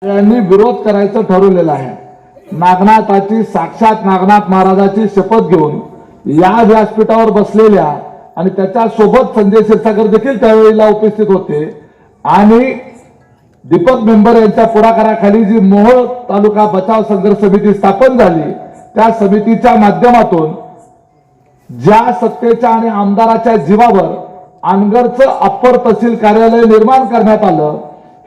यांनी विरोध करायचं ठरवलेलं आहे। नागनाथाची साक्षात नागनाथ महाराजाची शपथ घेऊन या व्यासपीठावर बसलेल्या आणि त्याच्या सोबत संजय क्षीरसागर देखील त्यावेळेला उपस्थित होते आणि दीपक मेंबर यांच्या पुढाकाराखाली जी मोहोळ तालुका बचाव संघर्ष समिती स्थापन झाली त्या समितीच्या माध्यमातून ज्या सत्तेच्या आणि आमदाराच्या जीवावर अनगरचं अप्पर तहसील कार्यालय निर्माण करण्यात आलं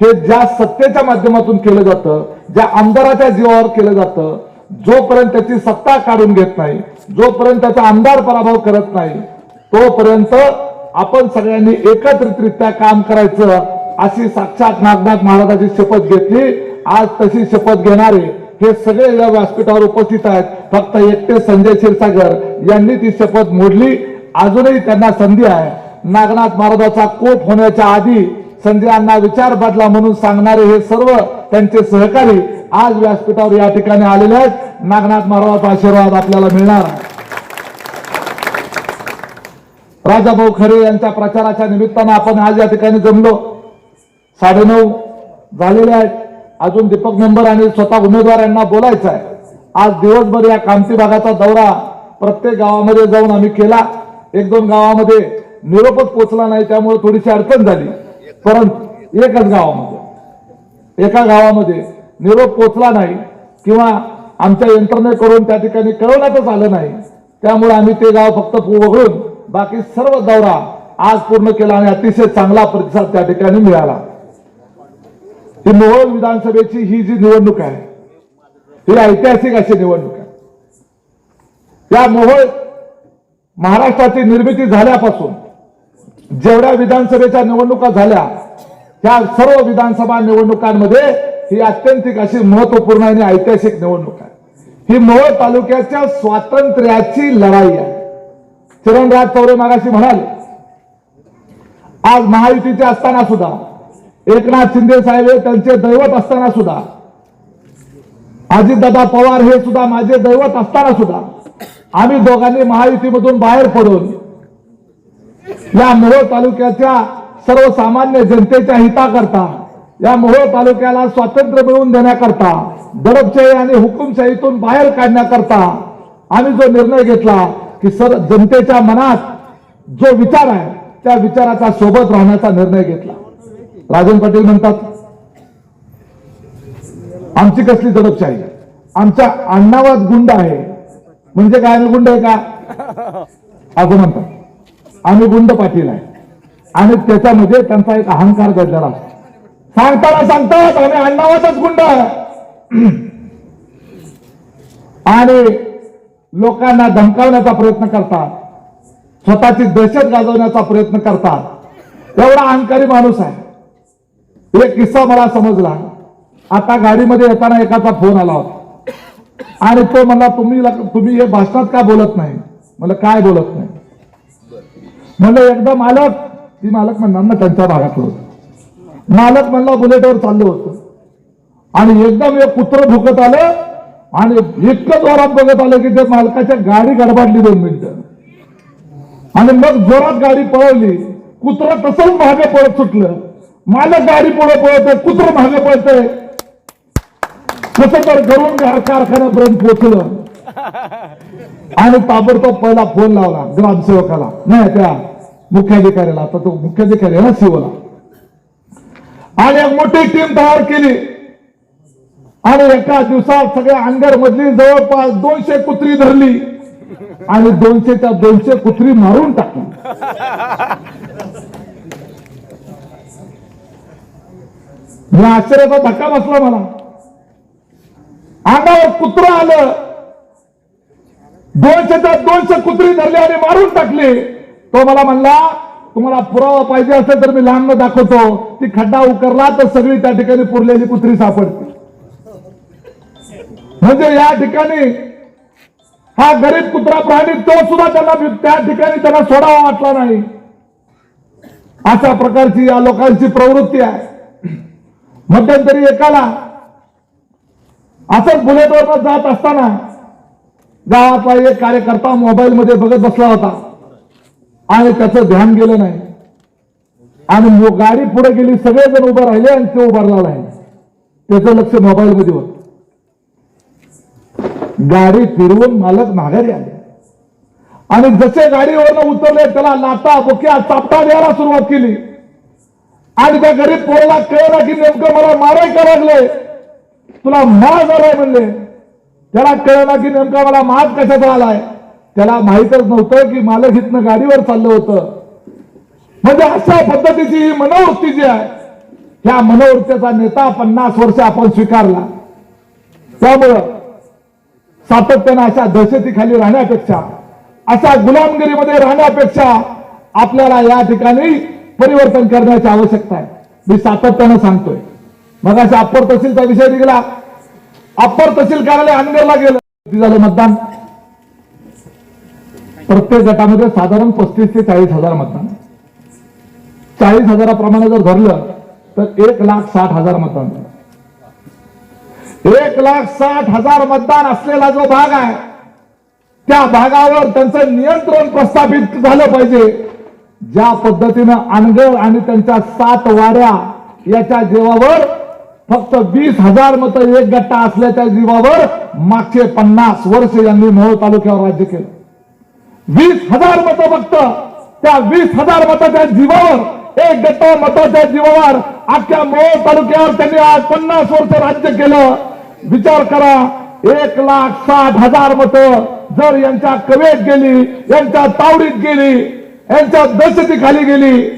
हे ज्या सत्तेच्या माध्यमातून केलं जातं, ज्या आमदाराच्या जीवावर केलं जातं, जोपर्यंत त्याची सत्ता काढून घेत नाही, जोपर्यंत त्याचा आमदार पराभव करत नाही तोपर्यंत आपण सगळ्यांनी एकत्रितरित्या काम करायचं अशी साक्षात नागनाथ महाराजाची शपथ घेतली। आज तशी शपथ घेणारे हे सगळे या व्यासपीठावर उपस्थित आहेत। फक्त एकटे संजय क्षीरसागर यांनी ती शपथ मोडली। अजूनही त्यांना संधी आहे। नागनाथ महाराजाचा कोप होण्याच्या आधी संजयांना विचार बदला म्हणून सांगणारे हे सर्व त्यांचे सहकारी आज व्यासपीठावर या ठिकाणी आलेले आहेत। नागनाथ महाराजाचा आशीर्वाद आपल्याला मिळणार आहे। राजाभाऊ खरे यांच्या प्रचाराच्या निमित्तानं आपण आज या ठिकाणी जमलो। 9:30 झालेले आहेत। अजून दीपक मेंबर आणि स्वतः उमेदवार यांना बोलायचं आहे। आज दिवसभर या कामती भागाचा दौरा प्रत्येक गावामध्ये जाऊन आम्ही केला। 1-2 गावामध्ये निरोपच पोहोचला नाही, त्यामुळे थोडीशी अडचण झाली। परंतु एका गावामध्ये निरोप पोहोचला नाही किंवा आमच्या यंत्रणेकडून त्या ठिकाणी कळवण्यातच आलं नाही, त्यामुळे आम्ही ते गाव फक्त वगळून बाकी सर्व दौरा आज पूर्ण केला आणि अतिशय चांगला प्रतिसाद त्या ठिकाणी मिळाला। ही मोहोळ विधानसभेची ही जी निवडणूक आहे ही ऐतिहासिक अशी निवडणूक आहे। या मोहोळ महाराष्ट्राची निर्मिती झाल्यापासून जेवढ्या विधानसभेच्या निवडणुका झाल्या त्या सर्व विधानसभा निवडणुकांमध्ये ही अत्यंतिक अशी महत्वपूर्ण आणि ऐतिहासिक निवडणूक आहे। ही मोहोळ तालुक्याच्या स्वातंत्र्याची लढाई आहे। चिरणराज चौरे मागाशी म्हणाले, आज महायुतीचे असताना सुद्धा एकनाथ शिंदे साहेब त्यांचे दैवत असताना सुद्धा, अजितदादा पवार हे सुद्धा माझे दैवत असताना सुद्धा आम्ही दोघांनी महायुतीमधून बाहेर पडून या मोहोळ तालुक्याच्या सर्वसामान्य जनतेच्या हिताकरता, या मोहोळ तालुक्याला स्वातंत्र्य मिळवून देण्याकरता, दडपशाही आणि हुकुमशाहीतून बाहेर काढण्याकरता आम्ही जो निर्णय घेतला की जनतेच्या मनात जो विचार आहे त्या विचाराचा सोबत राहण्याचा निर्णय घेतला। राजन पाटील म्हणतात आमची कसली दडपशाही, आमच्या आडनावात गुंड आहे। म्हणजे काय, आम्ही गुंड आहे का असं म्हणतात? आम्ही गुंड पाटील आहे आणि त्याच्यामध्ये त्यांचा एक अहंकार घडलेला असतो। सांगतात आम्ही आडनावातच गुंड आहे आणि लोकांना धमकावण्याचा प्रयत्न करतात, स्वतःची दहशत गाजवण्याचा प्रयत्न करतात। एवढा अहंकारी माणूस आहे। एक किस्सा मला समजला। आता गाडीमध्ये येताना एकाचा फोन आला होता आणि तो म्हणला तुम्ही हे भाषणात का बोलत नाही? मला काय बोलत नाही? म्हणलं एकदा ती मालक म्हणणार ना त्यांच्या भागातलं होतं। मालक म्हणला बुलेटवर चाललो होतो आणि एकदम एक कुत्र भुकत आलं आणि इतकं जोरात बघत आलं की ते मालकाच्या गाडी गडबडली 2 मिनिटं आणि मग जोरात गाडी पळवली। कुत्र तसंच मागे पळत सुटलं। मालक गाडी पुढे पळतोय, कुत्र मागे पळतोय। कसं तर घरून कारखान्यापर्यंत पोहोचलं आणि ताबडतोब पहिला फोन लावला ग्रामसेवकाला, नाही त्या मुख्याधिकाऱ्याला। आता तो मुख्याधिकारी आहे ना शिवला, आणि एक मोठी टीम तयार केली आणि एका दिवसात सगळ्या अनगर मधली जवळपास 200 कुत्री धरली आणि 200च्या 200 कुत्री मारून टाकली। या आश्चर्याचा धक्का बसला मला। अंगावर कुत्र आलं, 200च्या 200 कुत्री धरली आणि मारून टाकली। तो मला म्हणला तुम्हाला पुरावा पाहिजे असेल तर मी लांब दाखवतो। ती खड्डा उकरला तर सगळी त्या ठिकाणी पुरलेली कुत्री सापडते। म्हणजे या ठिकाणी हा गरीब कुत्रा प्राणी तो सुद्धा त्या ठिकाणी त्यांना सोडावा वाटला नाही। अशा प्रकारची या लोकांची प्रवृत्ती आहे। मध्यंतरी एकाला असंच बुलेटवर जात असताना गावातला एक कार्यकर्ता मोबाईल मध्ये बघत बसला होता आणि त्याचं ध्यान गेलं नाही आणि गाडी पुढे गेली, सगळेजण उभे राहिले आणि ते उभारला नाही। त्याचं लक्ष मोबाईलमध्ये होतं. गाडी फिरवून मालक माघारी आले आणि जसे गाडीवरनं उतरले त्याला लाटा बोक्या चापटा द्यायला सुरुवात केली. आणि त्या गरीब पोराला कळलं की नेमकं मला माराय का लागले, तुला माज आलाय म्हणले. त्याला कळलं की नेमका मला माज कशाचा आलाय. त्याला माहीतच नव्हतं की मालक इथनं गाडीवर चाललं होतं. म्हणजे अशा पद्धतीची ही मनोवृत्ती जी आहे, ह्या मनोवृत्तीचा नेता 50 वर्ष आपण स्वीकारला. त्यामुळं सातत्यानं अशा दहशतीखाली राहण्यापेक्षा, अशा गुलामगिरीमध्ये राहण्यापेक्षा आपल्याला या ठिकाणी परिवर्तन करण्याची आवश्यकता आहे. मी सातत्यानं सांगतोय. मग अशा अप्पर तहसीलचा विषय निघाला. अप्पर तहसील कार्यालय अनगरला गेलं. किती झालं मतदान? प्रत्येक गटामध्ये साधारण 35 ते 40 हजार मतदान. 40 हजाराप्रमाणे जर धरलं तर 1,60,000 मतदान झालं. 1,60,000 मतदान असलेला जो भाग आहे, त्या भागावर त्यांचं नियंत्रण प्रस्थापित झालं पाहिजे. ज्या पद्धतीनं अनगर आणि त्यांच्या 7 वाड्या याच्या जीवावर फक्त 20,000 मतं एक गट्टा असल्याच्या जीवावर मागचे 50 वर्ष यांनी मोहोळ तालुक्यावर राज्य केलं. 20,000 मतं फक्त त्या 20,000 मताच्या जीवावर, एक गट्टा मताच्या जीवावर अख्ख्या मोहोळ तालुक्यावर त्यांनी आज 50 वर्ष राज्य केलं. विचार करा, 1,60,000 मतं जर यांच्या कवेत गेली, यांच्या तावडीत गेली, यांच्या दहशतीखाली गेली,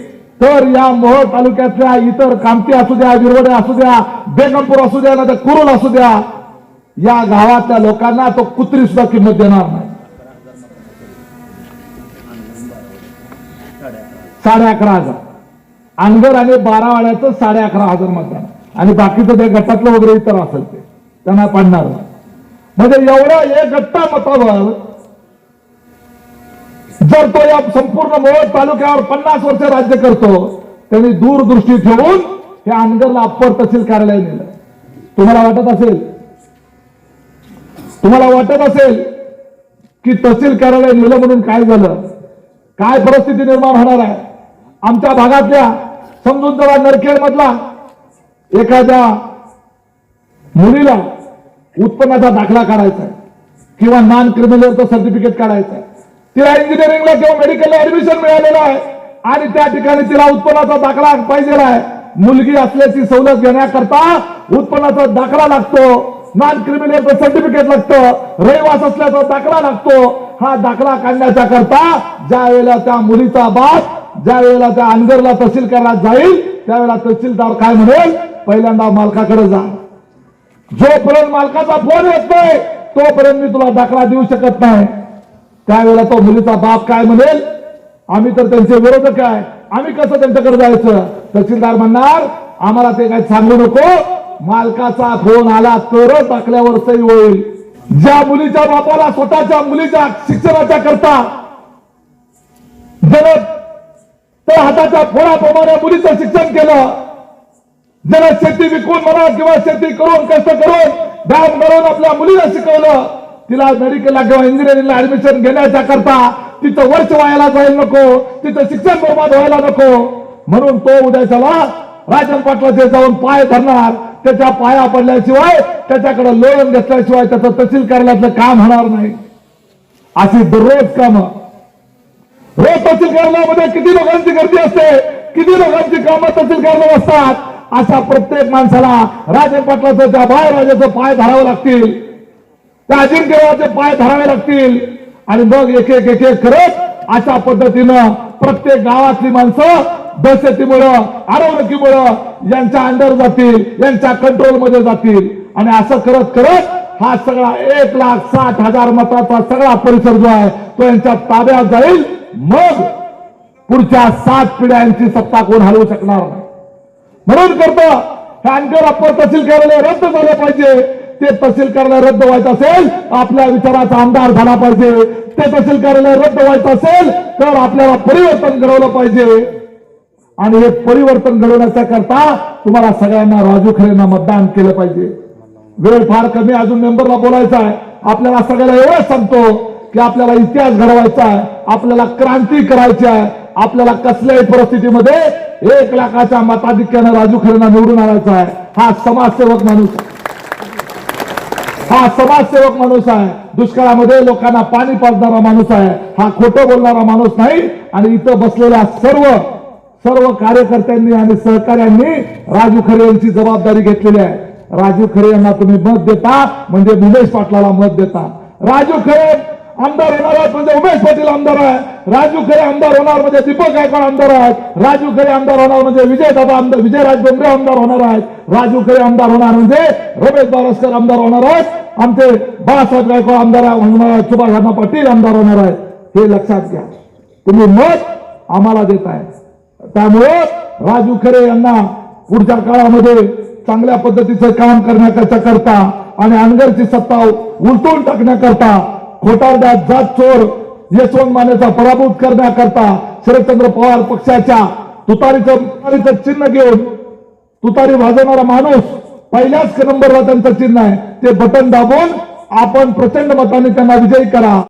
तर या मोहोळ तालुक्यातल्या इतर कामती असू द्या, विरवडे असू द्या, बेगमपूर असू द्या, ना कुरुल असू द्या, या गावातल्या लोकांना तो कुत्री सुद्धा किंमत देणार नाही. 11,500 अनगर आणि 12 वाड्याचं 11,500 मतदान आणि बाकीचं त्या गटातलं वगैरे इतर असेल ते त्यांना पडणार. म्हणजे एवढ्या एक गट्टा मतावर जर तो या संपूर्ण मोहोळ तालुक्यावर 50 वर्ष राज्य करतो, त्यांनी दूरदृष्टी ठेवून हे अनगरला अप्पर तहसील कार्यालय नेलं. तुम्हाला वाटत असेल की तहसील कार्यालय नेलं म्हणून काय झालं, काय परिस्थिती निर्माण होणार आहे. आमच्या भागातल्या समजून जरा नरखेड मधला एखाद्या मुलीला उत्पन्नाचा दाखला काढायचा आहे किंवा नॉन क्रिमिनलचं सर्टिफिकेट काढायचं आहे. तिला इंजिनिअरिंगला किंवा मेडिकलला ऍडमिशन मिळालेलं आहे आणि त्या ठिकाणी तिला उत्पन्नाचा दाखला पाहिजे आहे. मुलगी असल्याची सवलत घेण्याकरता उत्पन्नाचा दाखला लागतो, नॉन क्रिमिनलचं सर्टिफिकेट लागतं, रहिवास असल्याचा दाखला लागतो. हा दाखला काढण्याच्या करता ज्या वेळेला त्या मुलीचा बाप ज्या वेळेला त्या अनगरला तहसील कार्यालयात जाईल, त्यावेळेला तहसीलदार काय म्हणेल, पहिल्यांदा मालकाकडे जा. जोपर्यंत मालकाचा फोन येत नाही तोपर्यंत मी तुला दाखला देऊ शकत नाही. त्यावेळेला तो मुलीचा बाप काय म्हणेल, आम्ही तर त्यांचे विरोधक आहे, आम्ही कसं त्यांच्याकडे जायचं. तहसीलदार म्हणणार, आम्हाला ते काय सांगू नको, मालकाचा फोन आला तरच दाखल्यावर सही होईल. ज्या मुलीच्या बापाला स्वतःच्या मुलीच्या शिक्षणाच्या करता ज्यानं त्या हाताच्या फोडाप्रमाणे मुलीचं शिक्षण केलं, ज्यानं शेती विकून म्हणा किंवा शेती करून कष्ट करून डॅम करून आपल्या मुलीला शिकवलं, तिला मेडिकलला किंवा इंजिनिअरिंगला ऍडमिशन घेण्याच्या करता तिचं वर्ष व्हायला जाईल नको, तिचं शिक्षण बर्बाद व्हायला नको. म्हणून तो उद्याच्याला राजन पाटलाचे जाऊन पाय धरणार, त्याच्या पाया पडल्याशिवाय, त्याच्याकडे लोन घेतल्याशिवाय त्याचं तहसील कार्यालयातलं काम होणार नाही. अशी दररोज कामं. रोज तहसील कार्यालयामध्ये किती लोकांची गर्दी असते, किती लोकांची कामं तहसील कार्यालयात असतात. अशा प्रत्येक माणसाला राजन पाटलाचं त्या बाळराजाचं पाय धरावं लागतील, त्या अजिंक्यरावाचे पाय धरावे लागतील आणि मग एक एक एक एक करत अशा पद्धतीनं प्रत्येक गावातली माणसं दहशतीमुळं, अडवणुकीमुळं यांच्या अंडर जातील, यांच्या कंट्रोलमध्ये जातील. आणि असं करत करत हा सगळा 1,60,000 मताचा सगळा परिसर जो आहे तो यांच्या ताब्यात जाईल. मग पुढच्या 7 पिढ्यांची सत्ता कोण हलवू शकणार नाही. म्हणून करतो हे अनगर अप्पर तहसील कार्यालय रद्द झालं पाहिजे. ते तहसील कार्यालय रद्द व्हायचं असेल आपल्या विचाराचा आमदार झाला पाहिजे. ते तहसील कार्यालय रद्द व्हायचं असेल तर आपल्याला परिवर्तन घडवलं पाहिजे. आणि हे परिवर्तन घडवण्याच्या करता तुम्हाला सगळ्यांना राजू खरेंना मतदान केलं पाहिजे. वेळ फार कमी, अजून मेंबरला बोलायचा आहे. आपल्याला सगळ्याला एवढंच सांगतो की आपल्याला इतिहास घडवायचा आहे, आपल्याला क्रांती करायची आहे. आपल्याला कसल्याही परिस्थितीमध्ये 1 लाखाच्या मताधिक्यानं राजू खरेंना निवडून आणायचा आहे. हा समाजसेवक माणूस आहे. हा समाजसेवक माणूस आहे. दुष्काळामध्ये लोकांना पाणी पाजणारा माणूस आहे. हा खोटं बोलणारा माणूस नाही. आणि इथं बसलेल्या सर्व कार्यकर्त्यांनी आणि सहकाऱ्यांनी राजू खरे यांची जबाबदारी घेतलेली आहे. राजू खरे यांना तुम्ही मत देता म्हणजे उमेश पाटलाला मत देता. राजू खरे आमदार होणार आहेत म्हणजे उमेश पाटील आमदार आहे. राजू खरे आमदार होणार म्हणजे दीपक गायकवाड आमदार आहेत. राजू खरे आमदार होणार म्हणजे विजयराज डोंगरे आमदार होणार आहेत. राजू खरे आमदार होणार म्हणजे रमेश बारस्कर आमदार होणार आहेत. आमचे बाळासाहेब गायकवाड आमदार होणार आहेत. सुभाष अण्णा पाटील आमदार होणार आहेत. हे लक्षात घ्या. तुम्ही मत आम्हाला देताय. त्यामुळे राजू खरे यांना पुढच्या काळामध्ये चांगल्या पद्धतीचं काम करण्याकरता आणि अनगरची सत्ता उलटून टाकण्याकरता, खोटारड्यात जात चोर यशवंत मानेचा पराभूत करण्याकरता शरदचंद्र पवार पक्षाच्या तुतारीचं चिन्ह घेऊन तुतारी वाजवणारा माणूस पहिल्याच नंबरला त्यांचं चिन्ह आहे. ते बटन दाबून आपण प्रचंड मताने त्यांना विजयी करा.